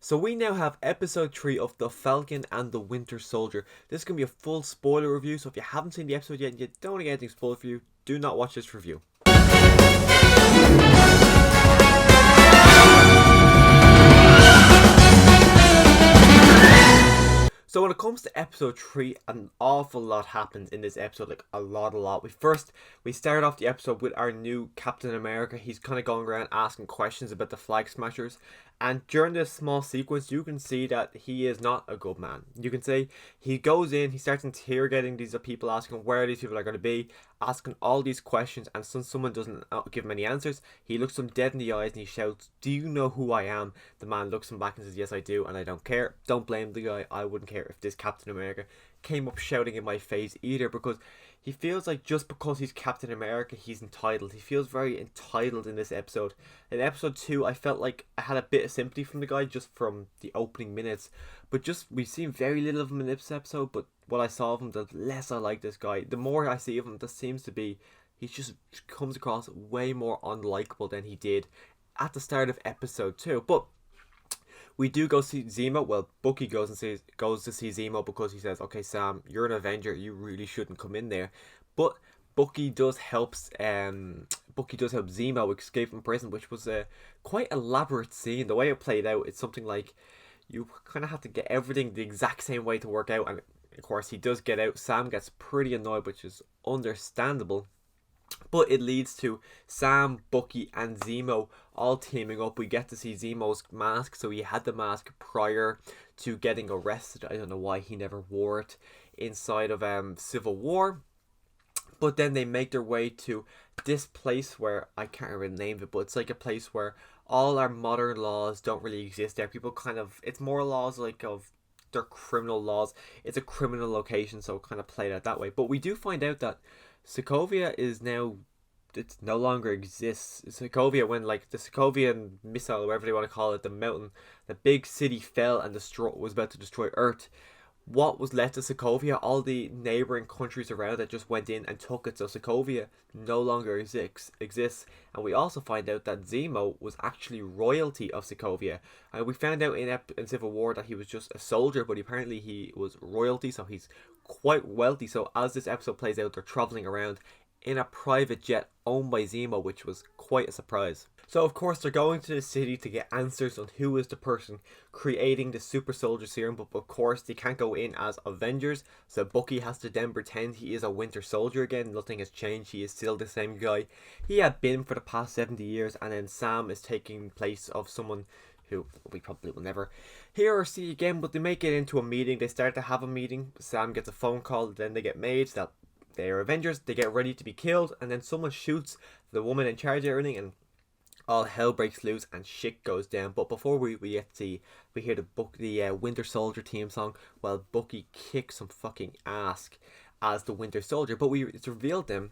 So we now have episode 3 of The Falcon and the Winter Soldier. This is going to be a full spoiler review, so if you haven't seen the episode yet and you don't want to get anything spoiled for you, do not watch this review. So when it comes to episode 3, an awful lot happens in this episode, like a lot. We start off the episode with our new Captain America. He's kind of going around asking questions about the Flag Smashers. And during this small sequence, you can see that he is not a good man. You can say he goes in, he starts interrogating these people, asking where these people are going to be, asking all these questions, and since someone doesn't give him any answers, he looks them dead in the eyes and he shouts, "Do you know who I am?" The man looks him back and says, "Yes, I do, and I don't care." Don't blame the guy. I wouldn't care if this Captain America came up shouting in my face either, because he feels like just because he's Captain America, he's entitled. He feels very entitled in this episode. In episode 2, I felt like I had a bit of sympathy from the guy just from the opening minutes, but just we've seen very little of him in this episode. But what I saw of him, the less I like this guy. The more I see of him, there seems to be he just comes across way more unlikable than he did at the start of episode 2. But we do go see Zemo. Well, Bucky goes to see Zemo because he says, "Okay, Sam, you're an Avenger. You really shouldn't come in there." But Bucky does help Zemo escape from prison, which was a quite elaborate scene. The way it played out, it's something like you kind of have to get everything the exact same way to work out. And of course, he does get out. Sam gets pretty annoyed, which is understandable. But it leads to Sam, Bucky, and Zemo all teaming up. We get to see Zemo's mask. So he had the mask prior to getting arrested. I don't know why he never wore it inside of Civil War. But then they make their way to this place where I can't remember the name of it, but it's like a place where all our modern laws don't really exist there. People kind of, it's more laws like of their criminal laws. It's a criminal location, so kind of played out that way. But we do find out that Sokovia is now, it no longer exists. Sokovia, when like the Sokovian missile, whatever they want to call it, the mountain, the big city fell and was about to destroy Earth. What was left of Sokovia, all the neighbouring countries around it just went in and took it. So Sokovia no longer exists. And we also find out that Zemo was actually royalty of Sokovia. And we found out in Civil War that he was just a soldier, but apparently he was royalty, so he's quite wealthy. So as this episode plays out, they're travelling around in a private jet owned by Zemo, which was quite a surprise. So of course they're going to the city to get answers on who is the person creating the super soldier serum, but of course they can't go in as Avengers, so Bucky has to then pretend he is a Winter Soldier again. Nothing has changed, he is still the same guy he had been for the past 70 years, and then Sam is taking place of someone who we probably will never hear or see again, but they make it into a meeting. They start to have a meeting, Sam gets a phone call, then they get made that they are Avengers, they get ready to be killed, and then someone shoots the woman in charge of everything, and all hell breaks loose and shit goes down. But before we get to see, we hear the Winter Soldier theme song while Bucky kicks some fucking ass as the Winter Soldier. But it's revealed then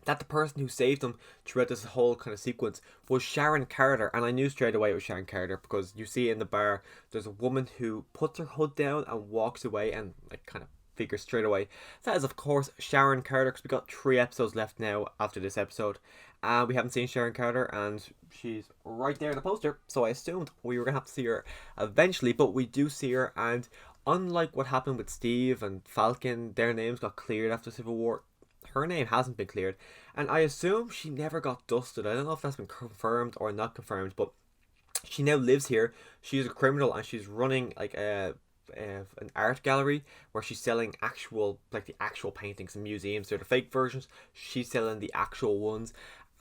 that the person who saved him throughout this whole kind of sequence was Sharon Carter. And I knew straight away it was Sharon Carter because you see in the bar there's a woman who puts her hood down and walks away, and like kind of figure straight away that is of course Sharon Carter, because we got 3 episodes left now after this episode and we haven't seen Sharon Carter, and she's right there in the poster, so I assumed we were gonna have to see her eventually. But we do see her, and unlike what happened with Steve and Falcon, their names got cleared after Civil War, her name hasn't been cleared, and I assume she never got dusted. I don't know if that's been confirmed or not confirmed, but she now lives here. She's a criminal and she's running like an art gallery where she's selling the actual paintings in museums. They're the fake versions, she's selling the actual ones.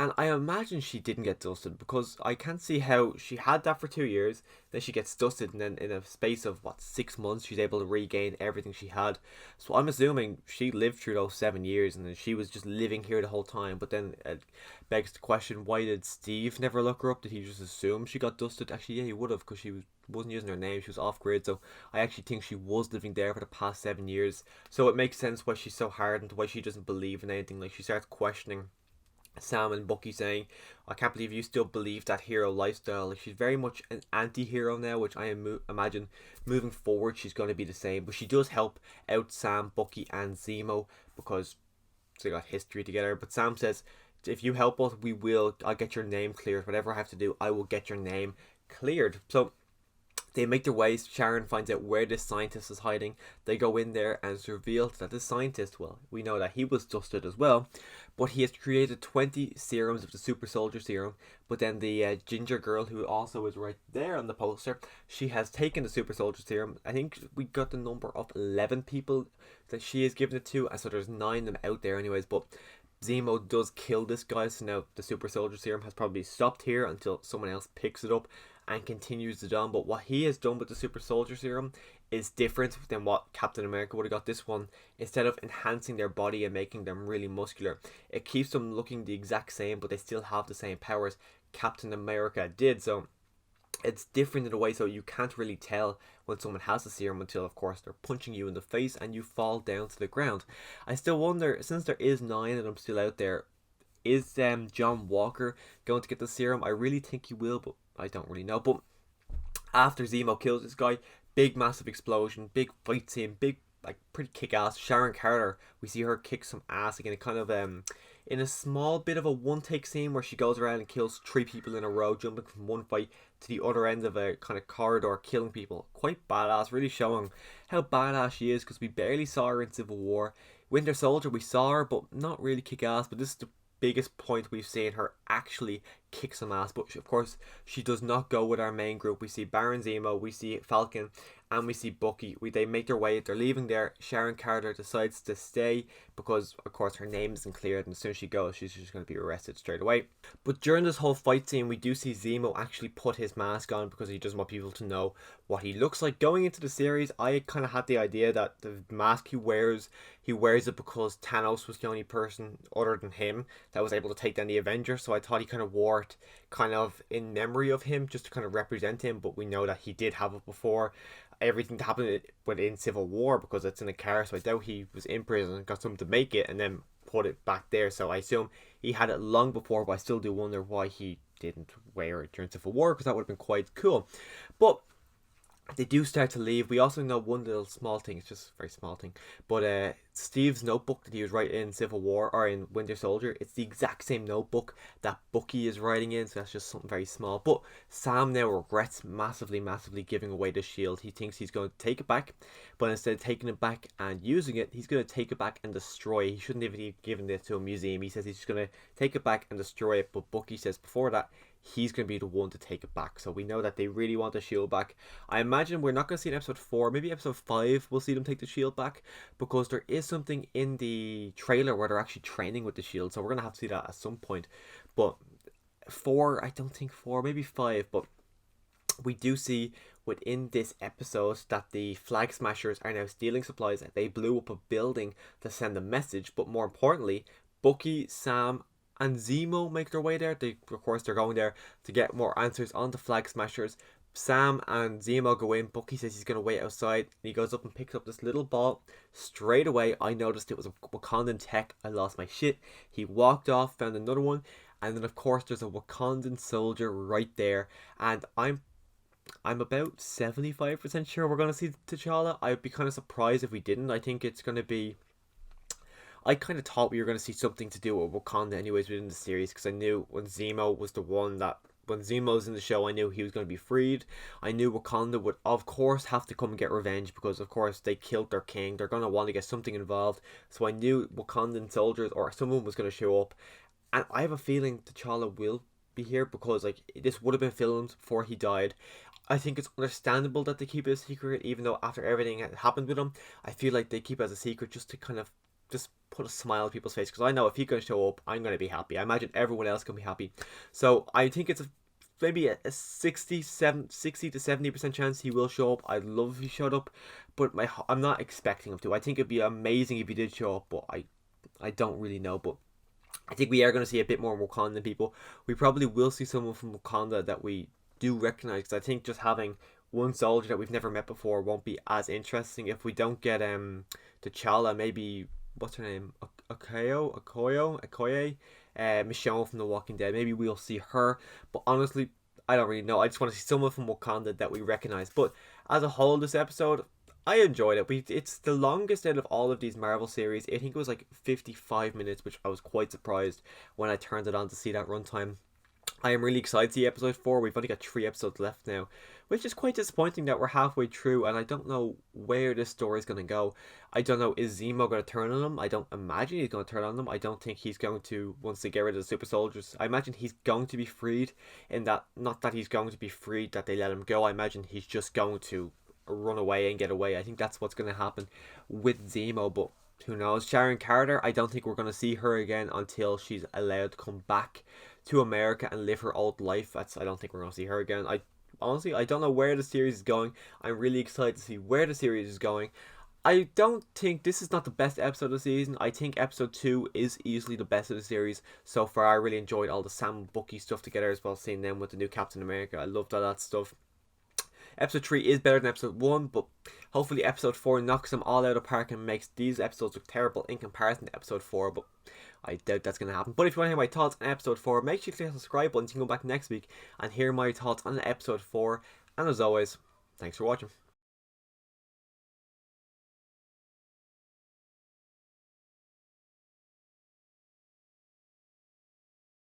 And I imagine she didn't get dusted, because I can't see how she had that for 2 years, then she gets dusted, and then in a space of 6 months she's able to regain everything she had. So I'm assuming she lived through those 7 years and then she was just living here the whole time. But then it begs the question, why did Steve never look her up? Did he just assume she got dusted? Actually, yeah, he would have, because she wasn't using her name, she was off grid. So I actually think she was living there for the past 7 years. So it makes sense why she's so hardened, why she doesn't believe in anything. Like, she starts questioning Sam and Bucky, saying, "I can't believe you still believe that hero lifestyle." Like, she's very much an anti-hero now, which I imagine moving forward she's going to be the same. But she does help out Sam, Bucky, and Zemo because they got history together. But Sam says, "If you help us, I'll get your name cleared. Whatever I have to do, I will get your name cleared." So They make their way. Sharon finds out where this scientist is hiding. They go in there and it's revealed that this scientist, well, we know that he was dusted as well, but he has created 20 serums of the super soldier serum. But then the ginger girl, who also is right there on the poster, she has taken the super soldier serum. I think we got the number of 11 people that she has given it to, and so there's 9 of them out there anyways. But Zemo does kill this guy, so now the super soldier serum has probably stopped here until someone else picks it up and continues it on. But what he has done with the super soldier serum is different than what Captain America would have got. This one, instead of enhancing their body and making them really muscular, it keeps them looking the exact same, but they still have the same powers Captain America did. So it's different in a way, so you can't really tell when someone has a serum until, of course, they're punching you in the face and you fall down to the ground. I still wonder, since there is 9 of them still out there, is John Walker going to get the serum? I really think he will, but I don't really know. But after Zemo kills this guy, big massive explosion, big fight scene, big, like, pretty kick-ass. Sharon Carter, we see her kick some ass again, kind of in a small bit of a one-take scene where she goes around and kills 3 people in a row, jumping from one fight to the other end of a kind of corridor, killing people. Quite badass, really showing how badass she is, because we barely saw her in Civil War. Winter Soldier, we saw her, but not really kick-ass, but this is the biggest point we've seen her actually kick some ass. But of course, she does not go with our main group. We see Baron Zemo, we see Falcon, and we see Bucky. They make their way, they're leaving there. Sharon Carter decides to stay because, of course, her name isn't cleared, and as soon as she goes, she's just going to be arrested straight away. But during this whole fight scene, we do see Zemo actually put his mask on because he doesn't want people to know what he looks like. Going into the series, I kind of had the idea that the mask he wears it because Thanos was the only person other than him that was able to take down the Avengers, so I thought he kind of wore it kind of in memory of him, just to kind of represent him. But we know that he did have it before everything that happened within Civil War, because it's in a car, so I doubt he was in prison and got something to make it and then put it back there. So I assume he had it long before, but I still do wonder why he didn't wear it during Civil War, because that would have been quite cool. But they do start to leave. We also know one little small thing, it's just a very small thing, but Steve's notebook that he was writing in Civil War, or in Winter Soldier, it's the exact same notebook that Bucky is writing in, so that's just something very small. But Sam now regrets massively giving away the shield. He thinks he's going to take it back, but instead of taking it back and using it, he's going to take it back and destroy it. He shouldn't have even given it to a museum. He says he's just going to take it back and destroy it, but Bucky says before that he's going to be the one to take it back. So we know that they really want the shield back. I imagine we're not going to see in episode 4, maybe episode 5 we'll see them take the shield back, because there is something in the trailer where they're actually training with the shield, so we're going to have to see that at some point. But 4, I don't think 4, maybe 5, but we do see within this episode that the Flag Smashers are now stealing supplies. They blew up a building to send a message, but more importantly, Bucky, Sam, and Zemo make their way there. Of course, they're going there to get more answers on the Flag Smashers. Sam and Zemo go in. Bucky says he's going to wait outside. He goes up and picks up this little ball. Straight away, I noticed it was a Wakandan tech. I lost my shit. He walked off, found another one, and then of course there's a Wakandan soldier right there. And I'm about 75% sure we're going to see T'Challa. I'd be kind of surprised if we didn't. I think it's going to be... I kind of thought we were going to see something to do with Wakanda anyways within the series, because I knew when Zemo was the one that... When Zemo's in the show, I knew he was going to be freed. I knew Wakanda would, of course, have to come and get revenge, because, of course, they killed their king. They're going to want to get something involved. So I knew Wakandan soldiers or someone was going to show up. And I have a feeling T'Challa will be here, because, like, this would have been filmed before he died. I think it's understandable that they keep it a secret, even though after everything that happened with him, I feel like they keep it as a secret just to kind of just put a smile on people's face, because I know if he's going to show up, I'm going to be happy. I imagine everyone else can be happy. So I think it's maybe a 60 to 70% chance he will show up. I'd love if he showed up, but I'm not expecting him to. I think it'd be amazing if he did show up, but I don't really know. But I think we are going to see a bit more Wakandan people. We probably will see someone from Wakanda that we do recognize, because I think just having one soldier that we've never met before won't be as interesting. If we don't get T'Challa, maybe, what's her name, Okoye, Michonne from The Walking Dead, maybe we'll see her. But honestly, I don't really know. I just want to see someone from Wakanda that we recognize. But as a whole, this episode, I enjoyed it. It's the longest out of all of these Marvel series. I think it was like 55 minutes, which I was quite surprised when I turned it on to see that runtime. I am really excited to see episode 4. We've only got 3 episodes left now, which is quite disappointing that we're halfway through, and I don't know where this story is going to go. I don't know, is Zemo going to turn on him? I don't imagine he's going to turn on them. I don't think he's going to, once they get rid of the super soldiers, I imagine he's going to be freed, in that, not that he's going to be freed that they let him go, I imagine he's just going to run away and get away. I think that's what's going to happen with Zemo, but who knows? Sharon Carter, I don't think we're going to see her again until she's allowed to come back to America and live her old life. I don't think we're going to see her again. I honestly, I don't know where the series is going. I'm really excited to see where the series is going. I don't think this is not the best episode of the season. I think episode 2 is easily the best of the series so far. I really enjoyed all the Sam and Bucky stuff together, as well as seeing them with the new Captain America. I loved all that stuff. Episode 3 is better than episode 1, but hopefully episode 4 knocks them all out of the park and makes these episodes look terrible in comparison to episode 4, but I doubt that's going to happen. But if you want to hear my thoughts on episode 4, make sure you click the subscribe button so you can go back next week and hear my thoughts on episode 4. And as always, thanks for watching.